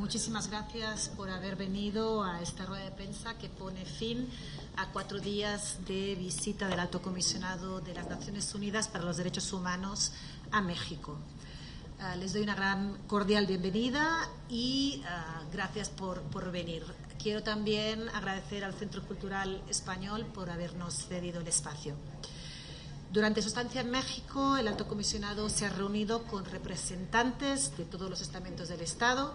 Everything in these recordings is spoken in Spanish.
Muchísimas gracias por haber venido a esta rueda de prensa que pone fin a 4 días de visita del Alto Comisionado de las Naciones Unidas para los Derechos Humanos a México. Les doy una gran cordial bienvenida y gracias por venir. Quiero también agradecer al Centro Cultural Español por habernos cedido el espacio. Durante su estancia en México, el Alto Comisionado se ha reunido con representantes de todos los estamentos del Estado,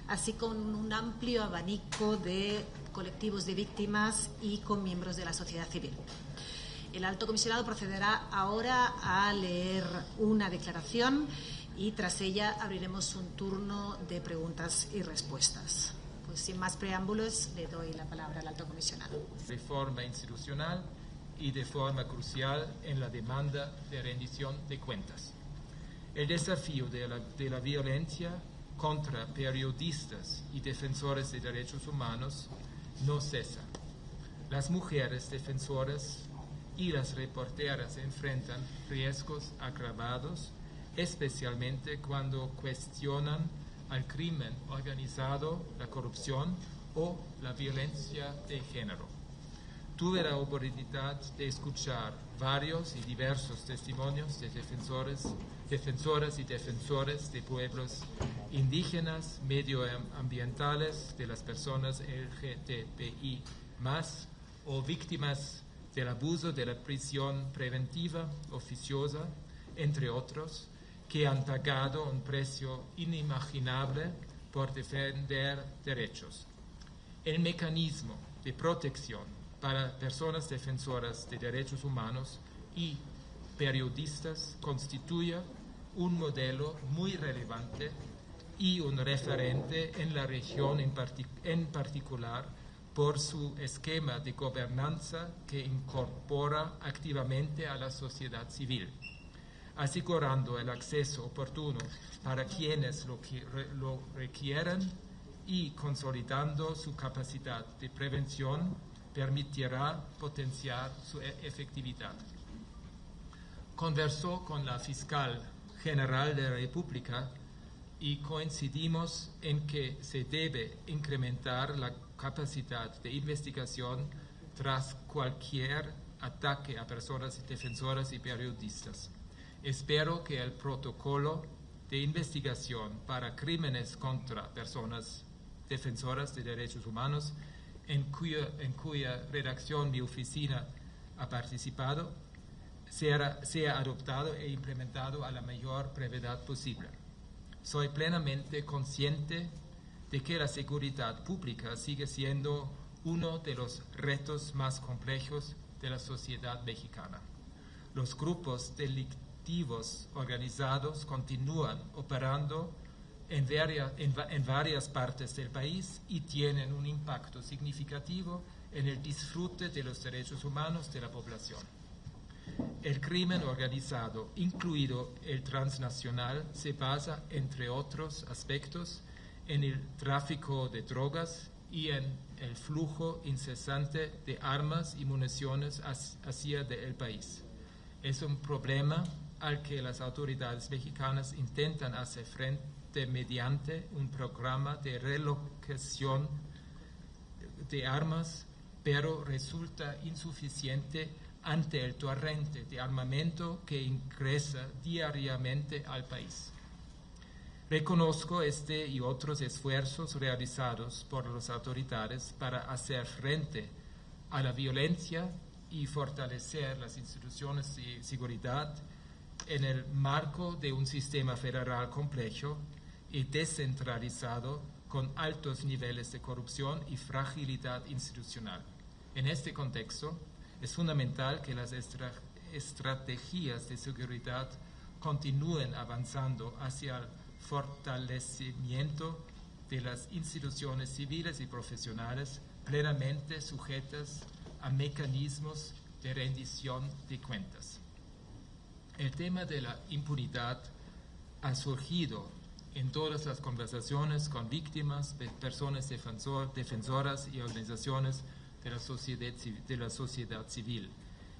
así como un amplio abanico de colectivos de víctimas y con miembros de la sociedad civil. El Alto Comisionado procederá ahora a leer una declaración y tras ella abriremos un turno de preguntas y respuestas. Pues sin más preámbulos, le doy la palabra al Alto Comisionado. Reforma institucional y de forma crucial en la demanda de rendición de cuentas. El desafío de la violencia contra periodistas y defensores de derechos humanos no cesa. Las mujeres defensoras y las reporteras enfrentan riesgos agravados, especialmente cuando cuestionan al crimen organizado, la corrupción o la violencia de género. Tuve la oportunidad de escuchar varios y diversos testimonios de defensoras y defensores de pueblos indígenas, medioambientales, de las personas LGTBI+, o víctimas del abuso de la prisión preventiva oficiosa, entre otros, que han pagado un precio inimaginable por defender derechos. El mecanismo de protección para personas defensoras de derechos humanos y periodistas constituye un modelo muy relevante y un referente en la región en particular por su esquema de gobernanza que incorpora activamente a la sociedad civil, asegurando el acceso oportuno para quienes lo requieren y consolidando su capacidad de prevención permitirá potenciar su efectividad. Conversó con la fiscal general de la República y coincidimos en que se debe incrementar la capacidad de investigación tras cualquier ataque a personas defensoras y periodistas. Espero que el protocolo de investigación para crímenes contra personas defensoras de derechos humanos en cuya redacción mi oficina ha participado, sea adoptado e implementado a la mayor brevedad posible. Soy plenamente consciente de que la seguridad pública sigue siendo uno de los retos más complejos de la sociedad mexicana. Los grupos delictivos organizados continúan operando en varias partes del país y tienen un impacto significativo en el disfrute de los derechos humanos de la población. El crimen organizado, incluido el transnacional, se basa, entre otros aspectos, en el tráfico de drogas y en el flujo incesante de armas y municiones hacia el país. Es un problema al que las autoridades mexicanas intentan hacer frente mediante un programa de relocación de armas, pero resulta insuficiente ante el torrente de armamento que ingresa diariamente al país. Reconozco este y otros esfuerzos realizados por las autoridades para hacer frente a la violencia y fortalecer las instituciones de seguridad en el marco de un sistema federal complejo y descentralizado con altos niveles de corrupción y fragilidad institucional. En este contexto, es fundamental que las estrategias de seguridad continúen avanzando hacia el fortalecimiento de las instituciones civiles y profesionales plenamente sujetas a mecanismos de rendición de cuentas. El tema de la impunidad ha surgido en todas las conversaciones con víctimas, personas defensoras y organizaciones de la sociedad civil.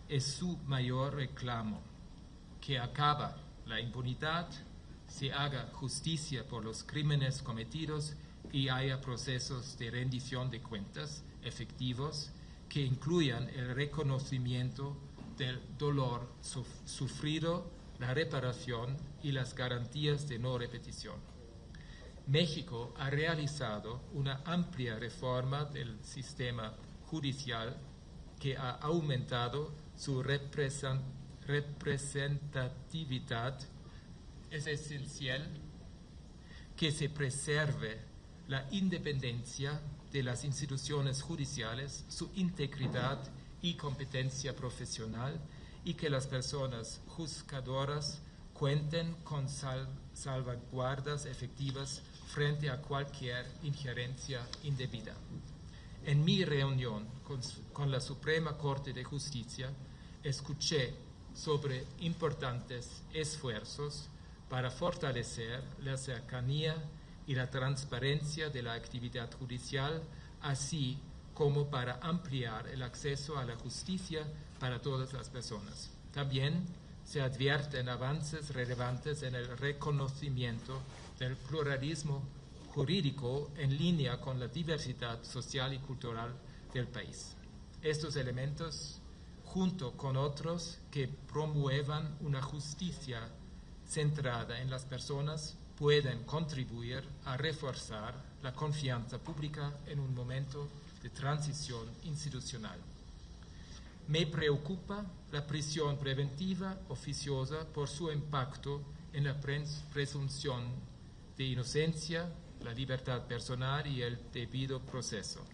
Es su mayor reclamo que acabe la impunidad, se haga justicia por los crímenes cometidos y haya procesos de rendición de cuentas efectivos que incluyan el reconocimiento del dolor sufrido, la reparación y las garantías de no repetición. México ha realizado una amplia reforma del sistema judicial que ha aumentado su representatividad. Es esencial que se preserve la independencia de las instituciones judiciales, su integridad y competencia profesional, y que las personas juzgadoras cuenten con salvaguardas efectivas frente a cualquier injerencia indebida. En mi reunión con la Suprema Corte de Justicia, escuché sobre importantes esfuerzos para fortalecer la cercanía y la transparencia de la actividad judicial, así como para ampliar el acceso a la justicia para todas las personas. También se advierten avances relevantes en el reconocimiento del pluralismo jurídico en línea con la diversidad social y cultural del país. Estos elementos, junto con otros que promuevan una justicia centrada en las personas, pueden contribuir a reforzar la confianza pública en un momento de transición institucional. Me preocupa la prisión preventiva oficiosa por su impacto en la presunción de inocencia, la libertad personal y el debido proceso.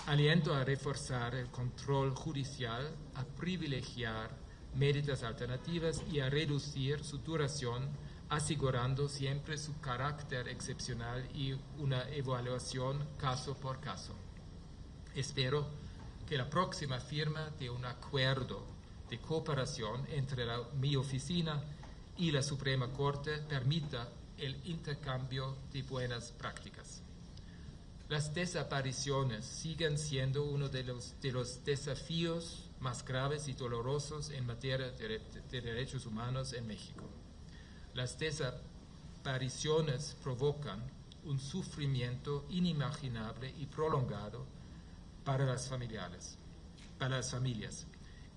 Aliento a reforzar el control judicial, a privilegiar medidas alternativas y a reducir su duración, asegurando siempre su carácter excepcional y una evaluación caso por caso. Espero que la próxima firma de un acuerdo de cooperación entre mi oficina y la Suprema Corte permita el intercambio de buenas prácticas. Las desapariciones siguen siendo uno de los desafíos más graves y dolorosos en materia de derechos humanos en México. Las desapariciones provocan un sufrimiento inimaginable y prolongado para las familias.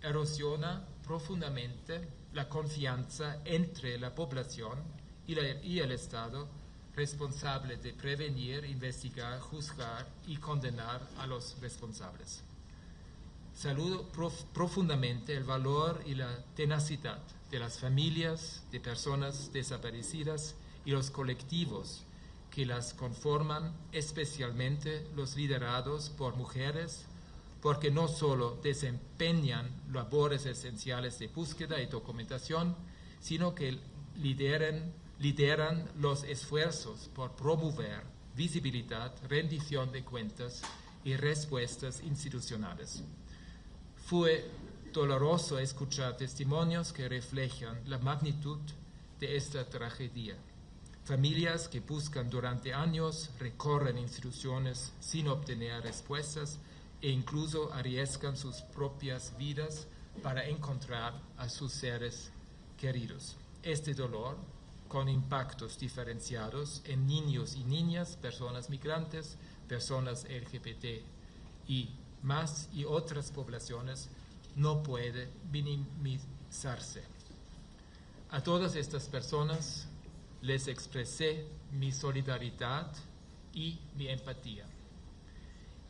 Erosiona profundamente la confianza entre la población y el Estado, responsable de prevenir, investigar, juzgar y condenar a los responsables. Saludo profundamente el valor y la tenacidad de las familias de personas desaparecidas y los colectivos que las conforman, especialmente los liderados por mujeres, porque no solo desempeñan labores esenciales de búsqueda y documentación, sino que lideran los esfuerzos por promover visibilidad, rendición de cuentas y respuestas institucionales. Fue doloroso escuchar testimonios que reflejan la magnitud de esta tragedia. Familias que buscan durante años, recorren instituciones sin obtener respuestas e incluso arriesgan sus propias vidas para encontrar a sus seres queridos. Este dolor, con impactos diferenciados en niños y niñas, personas migrantes, personas LGBT y más y otras poblaciones, no puede minimizarse. A todas estas personas les expresé mi solidaridad y mi empatía.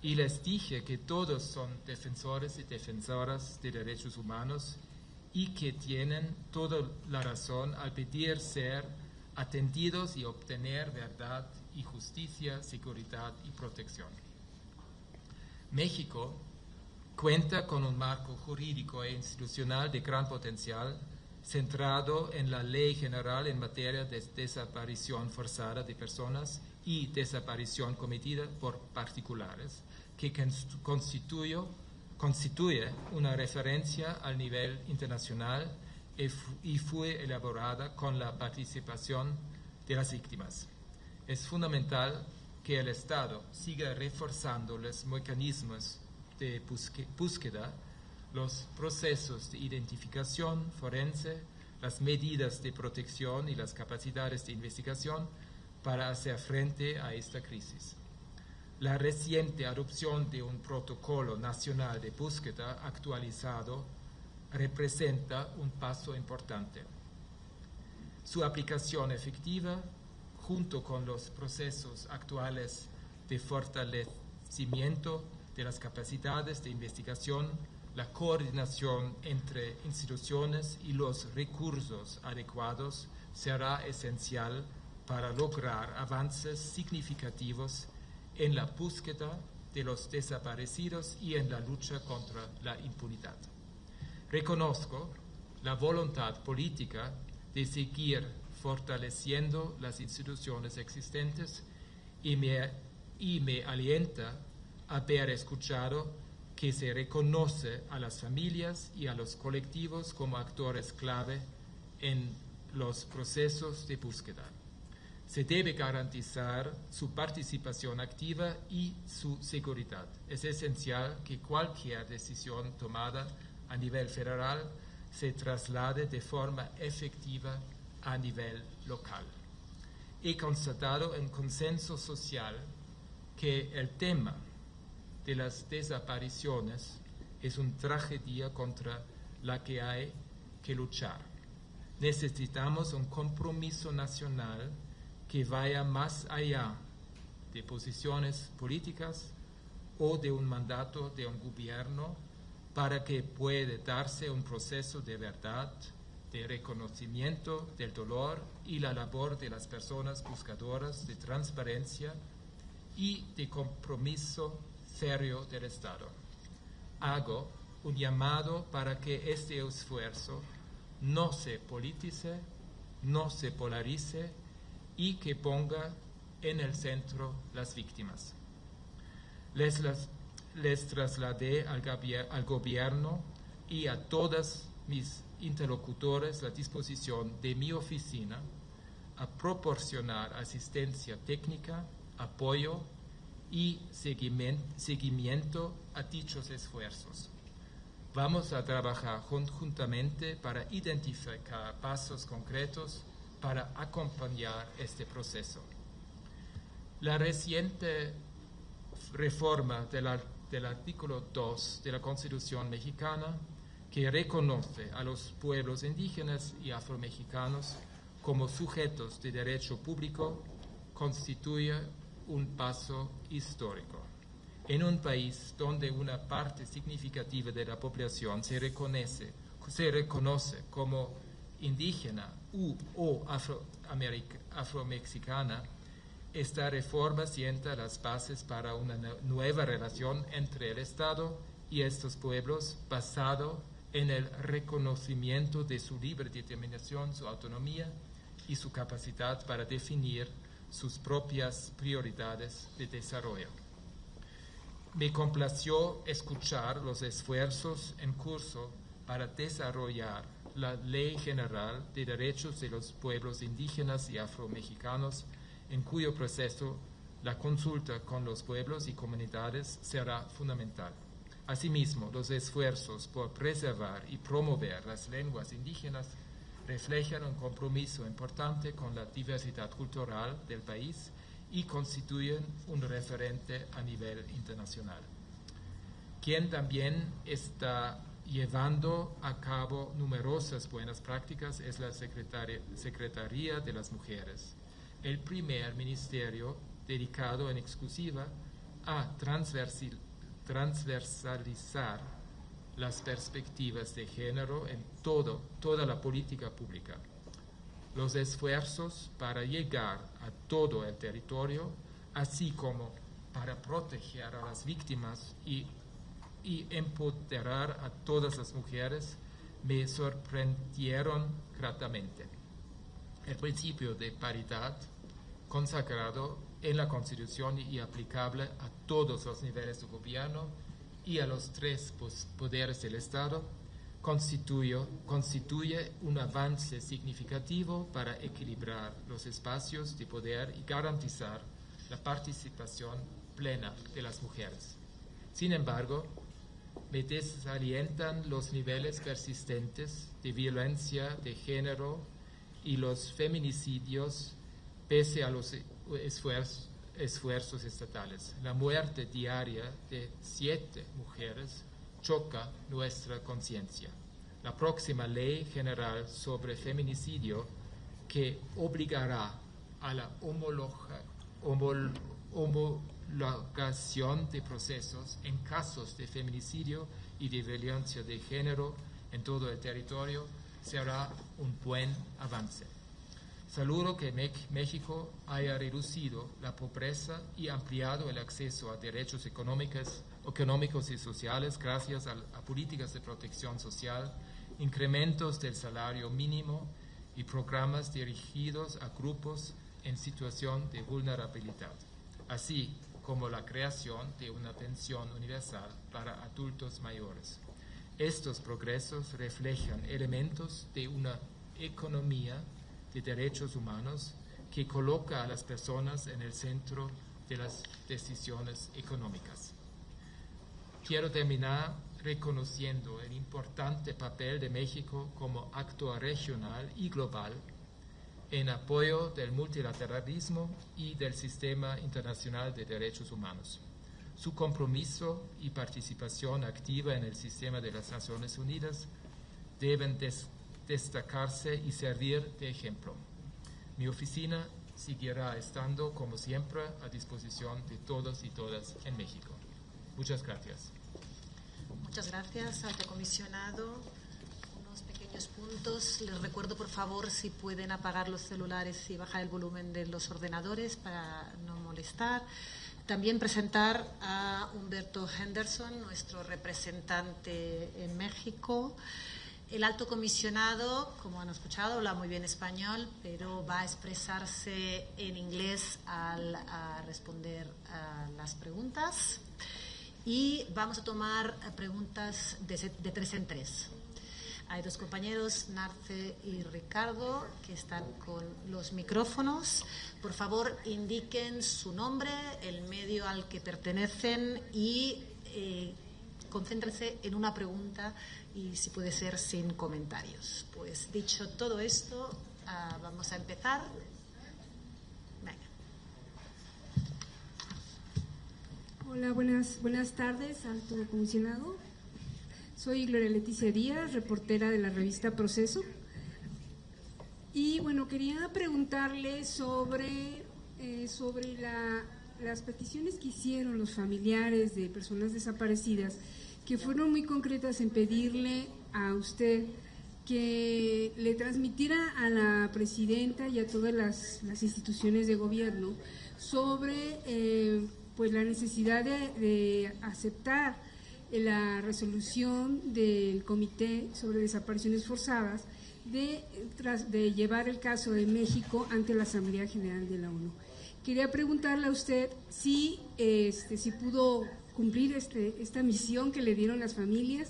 Y les dije que todos son defensores y defensoras de derechos humanos y que tienen toda la razón al pedir ser atendidos y obtener verdad y justicia, seguridad y protección. México cuenta con un marco jurídico e institucional de gran potencial, centrado en la Ley General en materia de desaparición forzada de personas y desaparición cometida por particulares, que constituye una referencia al nivel internacional y fue elaborada con la participación de las víctimas. Es fundamental que el Estado siga reforzando los mecanismos de búsqueda, los procesos de identificación forense, las medidas de protección y las capacidades de investigación para hacer frente a esta crisis. La reciente adopción de un protocolo nacional de búsqueda actualizado representa un paso importante. Su aplicación efectiva, junto con los procesos actuales de fortalecimiento de las capacidades de investigación, la coordinación entre instituciones y los recursos adecuados será esencial para lograr avances significativos en la búsqueda de los desaparecidos y en la lucha contra la impunidad. Reconozco la voluntad política de seguir fortaleciendo las instituciones existentes y me alienta haber escuchado que se reconoce a las familias y a los colectivos como actores clave en los procesos de búsqueda. Se debe garantizar su participación activa y su seguridad. Es esencial que cualquier decisión tomada a nivel federal se traslade de forma efectiva a nivel local. He constatado en consenso social que el tema de las desapariciones es una tragedia contra la que hay que luchar. Necesitamos un compromiso nacional que vaya más allá de posiciones políticas o de un mandato de un gobierno para que pueda darse un proceso de verdad, de reconocimiento del dolor y la labor de las personas buscadoras de transparencia y de compromiso serio del Estado. Hago un llamado para que este esfuerzo no se politice, no se polarice y que ponga en el centro las víctimas. Les trasladé al gobierno y a todos mis interlocutores la disposición de mi oficina a proporcionar asistencia técnica, apoyo y seguimiento a dichos esfuerzos. Vamos a trabajar conjuntamente para identificar pasos concretos para acompañar este proceso. La reciente reforma del artículo 2 de la Constitución mexicana, que reconoce a los pueblos indígenas y afromexicanos como sujetos de derecho público, constituye un paso histórico. En un país donde una parte significativa de la población se reconoce como indígena o afromexicana, esta reforma sienta las bases para una nueva relación entre el Estado y estos pueblos basado en el reconocimiento de su libre determinación, su autonomía y su capacidad para definir sus propias prioridades de desarrollo. Me complació escuchar los esfuerzos en curso para desarrollar la Ley General de Derechos de los Pueblos Indígenas y Afromexicanos, en cuyo proceso la consulta con los pueblos y comunidades será fundamental. Asimismo, los esfuerzos por preservar y promover las lenguas indígenas reflejan un compromiso importante con la diversidad cultural del país y constituyen un referente a nivel internacional. Quien también está llevando a cabo numerosas buenas prácticas es la Secretaría de las Mujeres, el primer ministerio dedicado en exclusiva a transversalizar las perspectivas de género en toda la política pública. Los esfuerzos para llegar a todo el territorio, así como para proteger a las víctimas y empoderar a todas las mujeres, me sorprendieron gratamente. El principio de paridad, consagrado en la Constitución y aplicable a todos los niveles de gobierno y a los tres poderes del Estado, constituye un avance significativo para equilibrar los espacios de poder y garantizar la participación plena de las mujeres. Sin embargo, me desalientan los niveles persistentes de violencia de género y los feminicidios, pese a los esfuerzos estatales. La muerte diaria de 7 mujeres choca nuestra conciencia. La próxima ley general sobre feminicidio, que obligará a la homologación de procesos en casos de feminicidio y de violencia de género en todo el territorio, será un buen avance. Saludo que México haya reducido la pobreza y ampliado el acceso a derechos económicos y sociales gracias a políticas de protección social, incrementos del salario mínimo y programas dirigidos a grupos en situación de vulnerabilidad, así como la creación de una pensión universal para adultos mayores. Estos progresos reflejan elementos de una economía de derechos humanos que coloca a las personas en el centro de las decisiones económicas. Quiero terminar reconociendo el importante papel de México como actor regional y global en apoyo del multilateralismo y del sistema internacional de derechos humanos. Su compromiso y participación activa en el sistema de las Naciones Unidas deben destacarse y servir de ejemplo. Mi oficina seguirá estando, como siempre, a disposición de todos y todas en México. Muchas gracias. Muchas gracias, alto comisionado. Unos pequeños puntos. Les recuerdo, por favor, si pueden apagar los celulares y bajar el volumen de los ordenadores para no molestar. También presentar a Humberto Henderson, nuestro representante en México. El alto comisionado, como han escuchado, habla muy bien español, pero va a expresarse en inglés al responder a las preguntas. Y vamos a tomar preguntas de 3 en 3. Hay 2 compañeros, Narce y Ricardo, que están con los micrófonos. Por favor, indiquen su nombre, el medio al que pertenecen y concéntrense en una pregunta y, si puede ser, sin comentarios. Pues dicho todo esto, vamos a empezar. Venga. Hola, buenas tardes, alto comisionado. Soy Gloria Leticia Díaz, reportera de la revista Proceso. Y bueno, quería preguntarle sobre las peticiones que hicieron los familiares de personas desaparecidas, que fueron muy concretas en pedirle a usted que le transmitiera a la presidenta y a todas las instituciones de gobierno sobre pues la necesidad de aceptar la resolución del Comité sobre Desapariciones Forzadas de llevar el caso de México ante la Asamblea General de la ONU. Quería preguntarle a usted si pudo cumplir esta misión que le dieron las familias,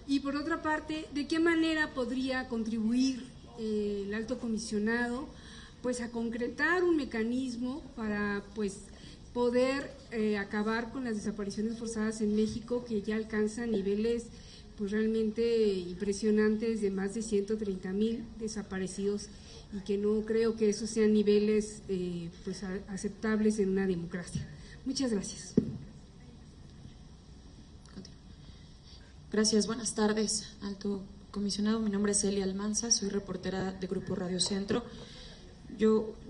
y por otra parte, ¿de qué manera podría contribuir el alto comisionado pues a concretar un mecanismo para pues poder acabar con las desapariciones forzadas en México, que ya alcanzan niveles pues realmente impresionantes de más de 130,000 desaparecidos, y que no creo que esos sean niveles pues aceptables en una democracia? Muchas gracias. Gracias, buenas tardes, alto comisionado. Mi nombre es Celia Almanza, soy reportera de Grupo Radio Centro.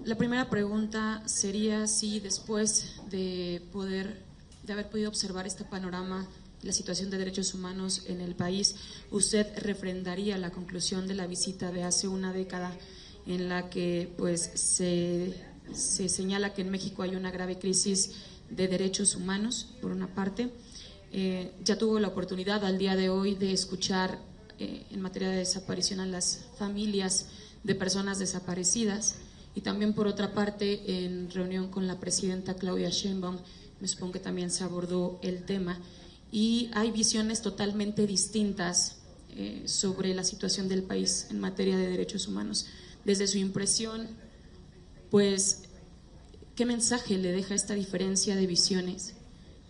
La primera pregunta sería si después de haber podido observar este panorama, la situación de derechos humanos en el país, usted refrendaría la conclusión de la visita de hace una década, en la que pues se señala que en México hay una grave crisis de derechos humanos, por una parte. Ya tuvo la oportunidad al día de hoy de escuchar en materia de desaparición a las familias de personas desaparecidas, y también por otra parte en reunión con la presidenta Claudia Sheinbaum me supongo que también se abordó el tema, y hay visiones totalmente distintas sobre la situación del país en materia de derechos humanos. Desde su impresión, pues, ¿qué mensaje le deja esta diferencia de visiones?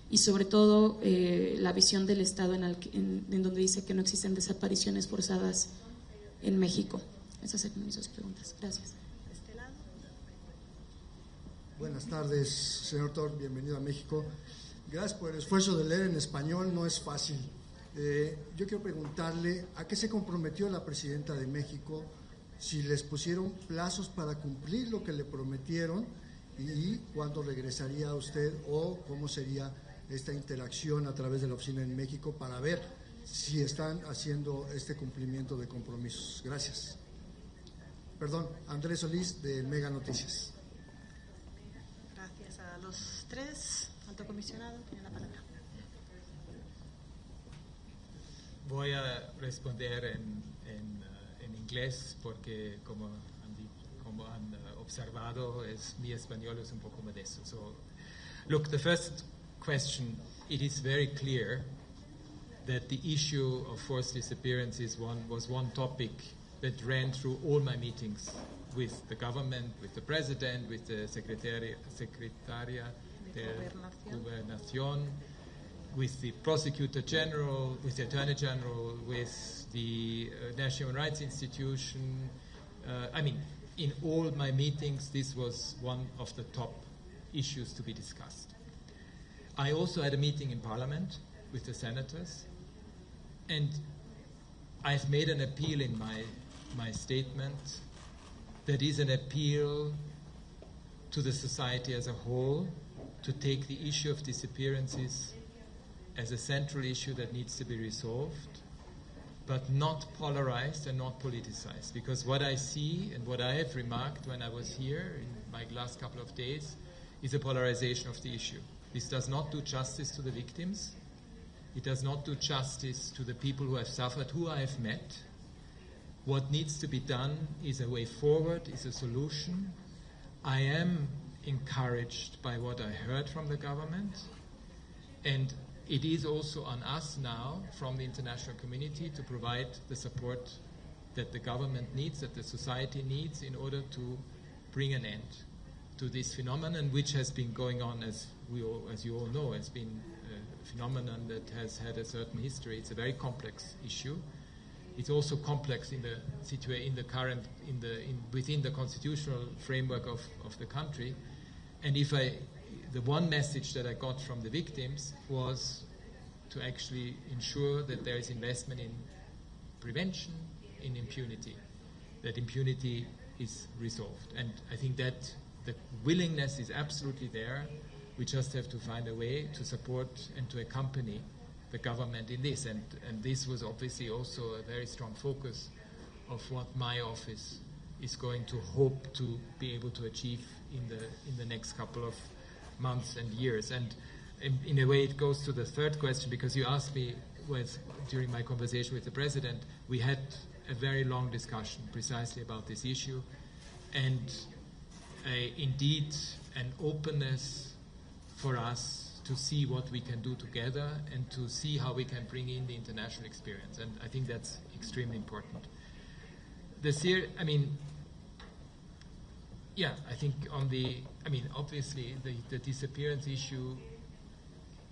Y sobre todo la visión del Estado en donde dice que no existen desapariciones forzadas en México. Esas son mis 2 preguntas. Gracias. Buenas tardes, señor Tor, bienvenido a México. Gracias por el esfuerzo de leer en español, no es fácil. Yo quiero preguntarle a qué se comprometió la presidenta de México, si les pusieron plazos para cumplir lo que le prometieron y cuándo regresaría usted o cómo sería esta interacción a través de la oficina en México para ver si están haciendo este cumplimiento de compromisos. Gracias. Perdón, Andrés Solís de Mega Noticias. Gracias a los tres. Alto comisionado, tiene la palabra. Voy a responder en inglés porque como han observado, mi español es un poco modesto. So, look, the first question, it is very clear that the issue of forced disappearances was one topic that ran through all my meetings with the government, with the president, with the Secretaria de Gobernación, with the Prosecutor General, with the Attorney General, with the National Human Rights Institution. In all my meetings, this was one of the top issues to be discussed. I also had a meeting in Parliament with the senators, and I've made an appeal in my statement that is an appeal to the society as a whole to take the issue of disappearances as a central issue that needs to be resolved, but not polarized and not politicized. Because what I see and what I have remarked when I was here in my last couple of days is a polarization of the issue. This does not do justice to the victims. It does not do justice to the people who have suffered, who I have met. What needs to be done is a way forward, is a solution. I am encouraged by what I heard from the government, and it is also on us now from the international community to provide the support that the government needs, that the society needs in order to bring an end to this phenomenon, which has been going on, as you all know, has been a phenomenon that has had a certain history. It's a very complex issue. It's also complex within the constitutional framework of the country. And the one message that I got from the victims was to actually ensure that there is investment in prevention, in impunity, that impunity is resolved. And I think that the willingness is absolutely there. We just have to find a way to support and to accompany the government in this. And this was obviously also a very strong focus of what my office is going to hope to be able to achieve in the next couple of months and years. And in a way it goes to the third question, because you asked me during my conversation with the president, we had a very long discussion precisely about this issue, and indeed an openness for us to see what we can do together and to see how we can bring in the international experience. And I think that's extremely important. Obviously the disappearance issue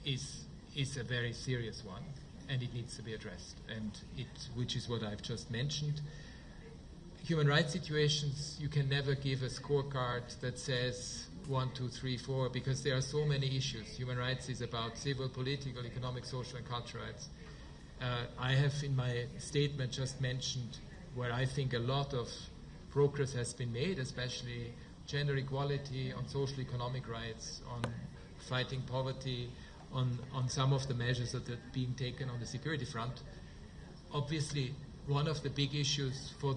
is a very serious one, and it needs to be addressed, which is what I've just mentioned. Human rights situations, you can never give a scorecard that says 1, 2, 3, 4, because there are so many issues. Human rights is about civil, political, economic, social, and cultural rights. I have in my statement just mentioned where I think a lot of progress has been made, especially gender equality, on social economic rights, on fighting poverty, on some of the measures that are being taken on the security front. Obviously, one of the big issues for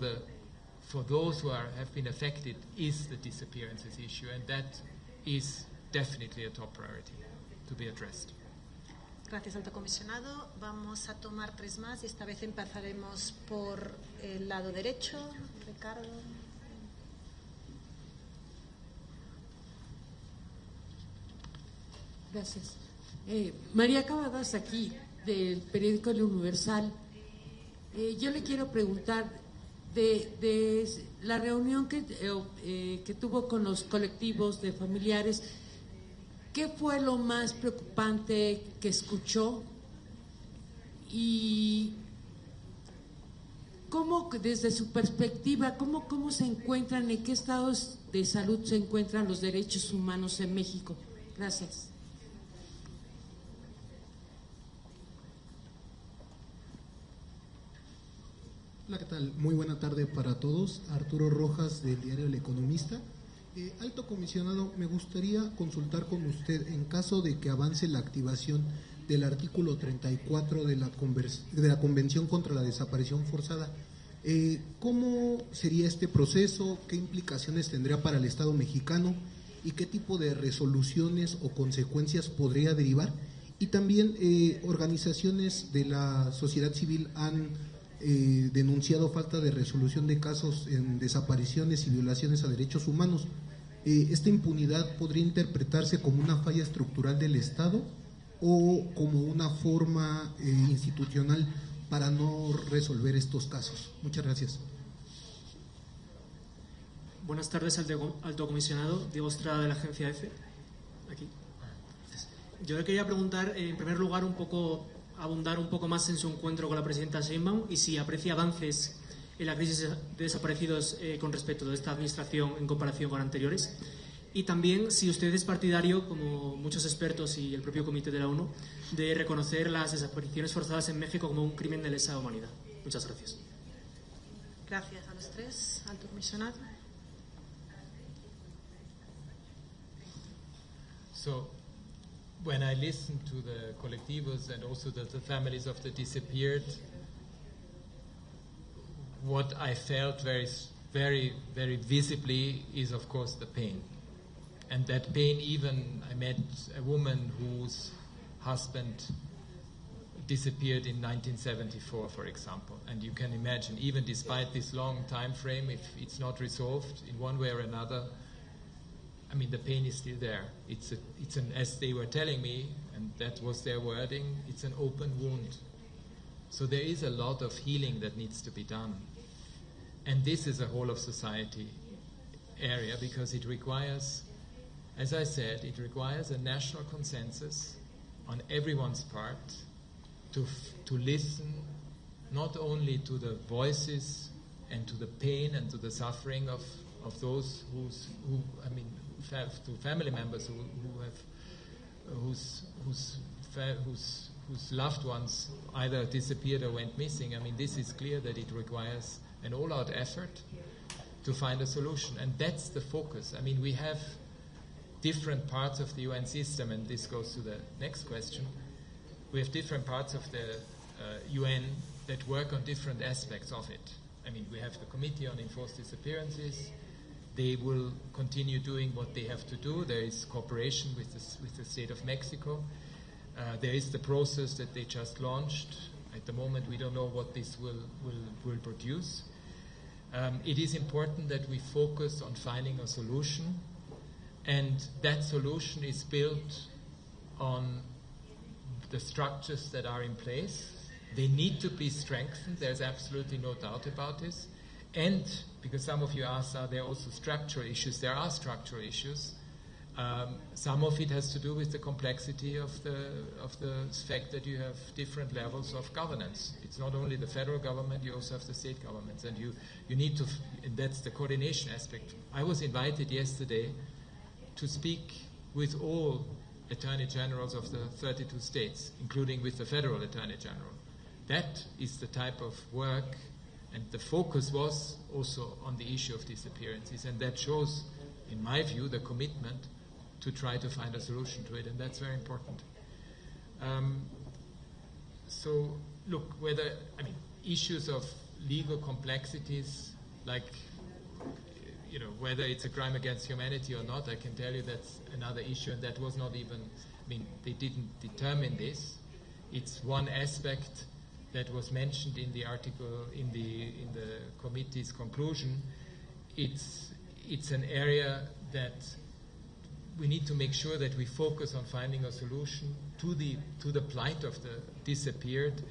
those who have been affected is the disappearances issue, and that is definitely a top priority to be addressed. Gracias, Alto Comisionado. Vamos a tomar 3 más y esta vez empezaremos por el lado derecho. Ricardo. Gracias. María Cavadas, aquí, del periódico El Universal. Yo le quiero preguntar de la reunión que tuvo con los colectivos de familiares, ¿qué fue lo más preocupante que escuchó? Y ¿cómo desde su perspectiva, cómo se encuentran, en qué estados de salud se encuentran los derechos humanos en México? Gracias. Hola, ¿qué tal? Muy buena tarde para todos. Arturo Rojas, del diario El Economista. Alto comisionado, me gustaría consultar con usted, en caso de que avance la activación del artículo 34 de la Convención contra la Desaparición Forzada, ¿cómo sería este proceso? ¿Qué implicaciones tendría para el Estado mexicano? ¿Y qué tipo de resoluciones o consecuencias podría derivar? Y también organizaciones de la sociedad civil han denunciado falta de resolución de casos en desapariciones y violaciones a derechos humanos. ¿Esta impunidad podría interpretarse como una falla estructural del Estado o como una forma institucional para no resolver estos casos? Muchas gracias. Buenas tardes, alto comisionado. Diego Estrada, de la agencia EFE. Aquí. Yo le quería preguntar, en primer lugar, abundar un poco más en su encuentro con la presidenta Sheinbaum y si aprecia avances en la crisis de desaparecidos con respecto de esta administración en comparación con anteriores. Y también si usted es partidario, como muchos expertos y el propio Comité de la ONU, de reconocer las desapariciones forzadas en México como un crimen de lesa humanidad. Muchas gracias. Gracias a los tres. Alto comisionado. So, when I listen to the colectivos and also the families of the disappeared, what I felt very, very, very visibly is, of course, the pain. And that pain, even I met a woman whose husband disappeared in 1974, for example. And you can imagine, even despite this long time frame, if it's not resolved in one way or another, I mean, the pain is still there. It's an, as they were telling me, and that was their wording, it's an open wound. So there is a lot of healing that needs to be done. And this is a whole of society area because it requires, as I said, it requires a national consensus on everyone's part to listen not only to the voices and to the pain and to the suffering of those to family members whose loved ones either disappeared or went missing. I mean, this is clear that it requires an all-out effort to find a solution, and that's the focus. I mean, we have different parts of the UN system, and this goes to the next question. We have different parts of the UN that work on different aspects of it. I mean, we have the Committee on Enforced Disappearances. They will continue doing what they have to do. There is cooperation with the state of Mexico. There is the process that they just launched. At the moment, we don't know what this will produce. It is important that we focus on finding a solution, and that solution is built on the structures that are in place. They need to be strengthened. There's absolutely no doubt about this. And because some of you asked, are there also structural issues? There are structural issues. Some of it has to do with the complexity of the fact that you have different levels of governance. It's not only the federal government, you also have the state governments, and you need to, and that's the coordination aspect. I was invited yesterday to speak with all attorney generals of the 32 states, including with the federal attorney general. That is the type of work, and the focus was also on the issue of disappearances, and that shows, in my view, the commitment to try to find a solution to it, and that's very important. So, look, issues of legal complexities, like, whether it's a crime against humanity or not, I can tell you that's another issue, and that was not even, they didn't determine this. It's one aspect that was mentioned in the article, in the committee's conclusion. It's an area that we need to make sure that we focus on finding a solution to the plight of the disappeared,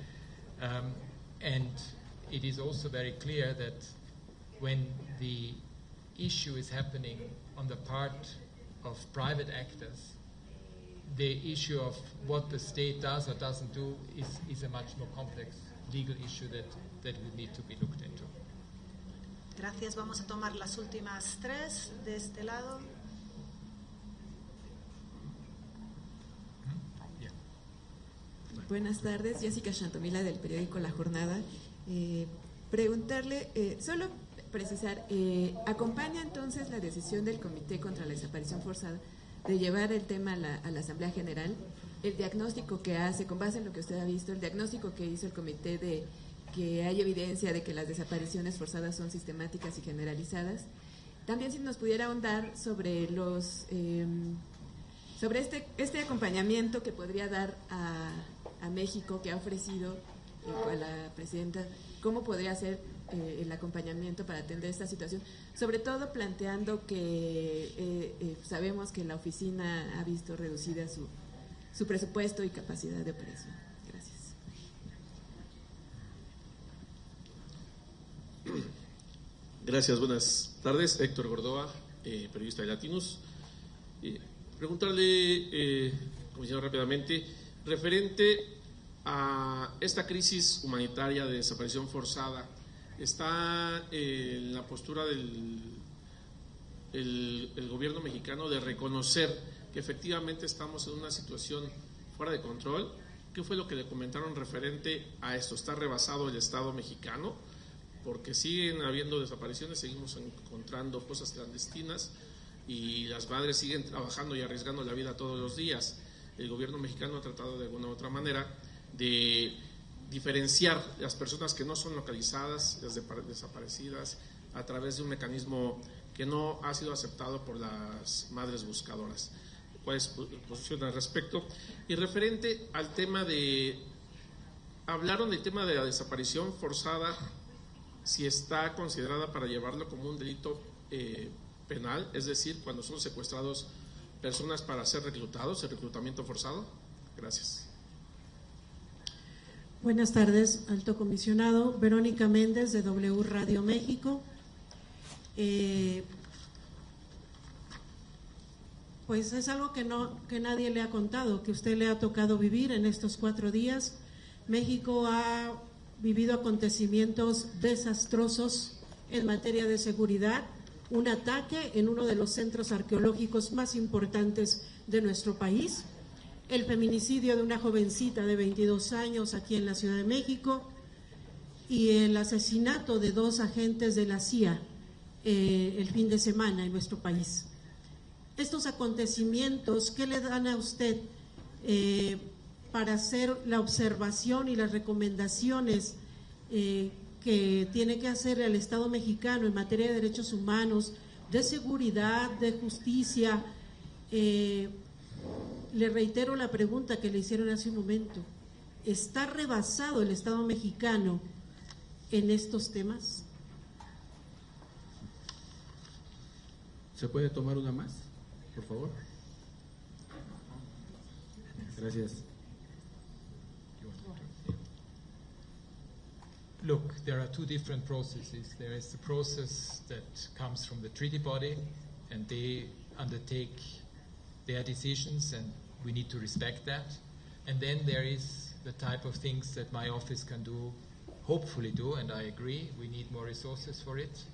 and it is also very clear that when the issue is happening on the part of private actors, the issue of what the state does or doesn't do is a much more complex legal issue that would need to be looked into. Gracias. Vamos a tomar las últimas 3 de este lado. Buenas tardes, Jessica Chantomila del periódico La Jornada. Preguntarle, solo precisar, ¿acompaña entonces la decisión del Comité contra la Desaparición Forzada de llevar el tema a la Asamblea General? El diagnóstico que hace, con base en lo que usted ha visto, el diagnóstico que hizo el Comité de que hay evidencia de que las desapariciones forzadas son sistemáticas y generalizadas. También si nos pudiera ahondar sobre los sobre este acompañamiento que podría dar a México, que ha ofrecido a la presidenta, cómo podría ser el acompañamiento para atender esta situación, sobre todo planteando que sabemos que la oficina ha visto reducida su presupuesto y capacidad de operación. Gracias. Gracias, buenas tardes. Héctor Gordoa, periodista de Latinus. Preguntarle, comisionado, rápidamente, referente a esta crisis humanitaria de desaparición forzada, ¿está en la postura del gobierno mexicano de reconocer que efectivamente estamos en una situación fuera de control? ¿Qué fue lo que le comentaron referente a esto? ¿Está rebasado el Estado mexicano? Porque siguen habiendo desapariciones, seguimos encontrando fosas clandestinas y las madres siguen trabajando y arriesgando la vida todos los días. El gobierno mexicano ha tratado de alguna u otra manera de diferenciar las personas que no son localizadas, las desaparecidas, a través de un mecanismo que no ha sido aceptado por las madres buscadoras. ¿Cuál es su posición al respecto? Y referente al tema hablaron del tema de la desaparición forzada, si está considerada para llevarlo como un delito penal, es decir, cuando son secuestrados personas para ser reclutados, el reclutamiento forzado. Gracias. Buenas tardes, alto comisionado. Verónica Méndez, de W Radio México. Pues es algo que nadie le ha contado, que usted le ha tocado vivir en estos 4 días. México ha vivido acontecimientos desastrosos en materia de seguridad, un ataque en uno de los centros arqueológicos más importantes de nuestro país, el feminicidio de una jovencita de 22 años aquí en la Ciudad de México y el asesinato de 2 agentes de la CIA el fin de semana en nuestro país. Estos acontecimientos, ¿qué le dan a usted para hacer la observación y las recomendaciones que tiene que hacer el Estado mexicano en materia de derechos humanos, de seguridad, de justicia? Le reitero la pregunta que le hicieron hace un momento. ¿Está rebasado el Estado mexicano en estos temas? ¿Se puede tomar una más, por favor? Gracias. Look, there are 2 different processes. There is the process that comes from the treaty body, and they undertake their decisions, and we need to respect that. And then there is the type of things that my office can do, hopefully do, and I agree, we need more resources for it,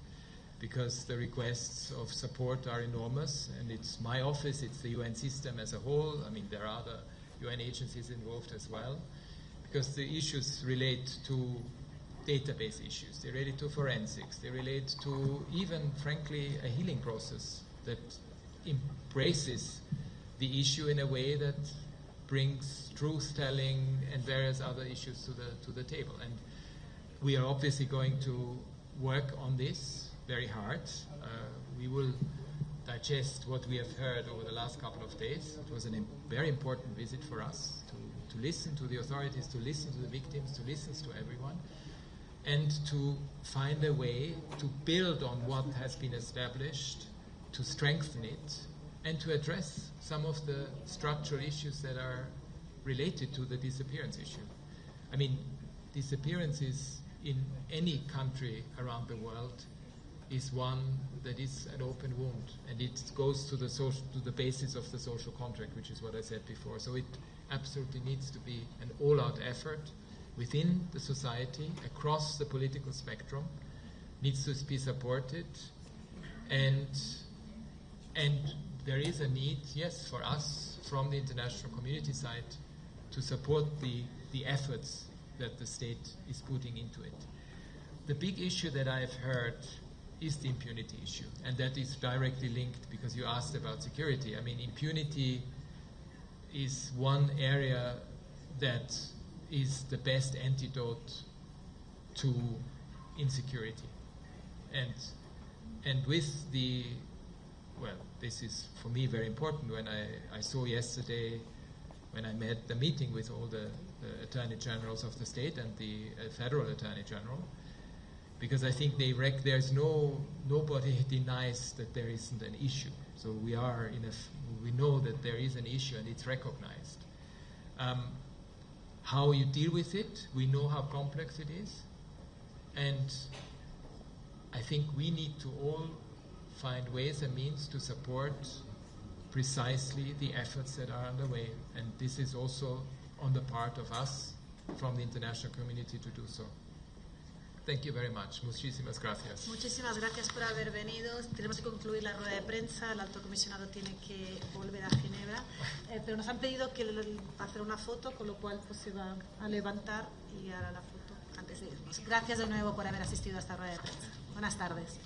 because the requests of support are enormous, and it's my office, it's the UN system as a whole. I mean, there are other UN agencies involved as well, because the issues relate to database issues, they relate to forensics, they relate to even, frankly, a healing process that embraces the issue in a way that brings truth-telling and various other issues to the table. And we are obviously going to work on this very hard. We will digest what we have heard over the last couple of days. It was a very important visit for us to listen to the authorities, to listen to the victims, to listen to everyone, and to find a way to build on what has been established, to strengthen it, and to address some of the structural issues that are related to the disappearance issue. I mean, disappearances in any country around the world is one that is an open wound, and it goes to the basis of the social contract, which is what I said before. So it absolutely needs to be an all-out effort within the society, across the political spectrum, needs to be supported, and there is a need, yes, for us from the international community side to support the efforts that the state is putting into it. The big issue that I've heard is the impunity issue, and that is directly linked because you asked about security. I mean, impunity is one area that is the best antidote to insecurity. And with the, well, this is for me very important. When I saw yesterday, when I met the meeting with all the attorney generals of the state and the federal attorney general, because I think there's nobody denies that there isn't an issue. So we know that there is an issue and it's recognized. How you deal with it, we know how complex it is, and I think we need to all find ways and means to support precisely the efforts that are underway, and this is also on the part of us from the international community to do so. Thank you very much. Muchísimas gracias. Muchísimas gracias por haber venido. Tenemos que concluir la rueda de prensa. El alto comisionado tiene que volver a Ginebra, pero nos han pedido que hacer una foto, con lo cual pues se va a levantar y hará la foto antes de irnos. Gracias de nuevo por haber asistido a esta rueda de prensa. Buenas tardes.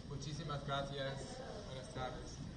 Muchísimas gracias. Buenas tardes.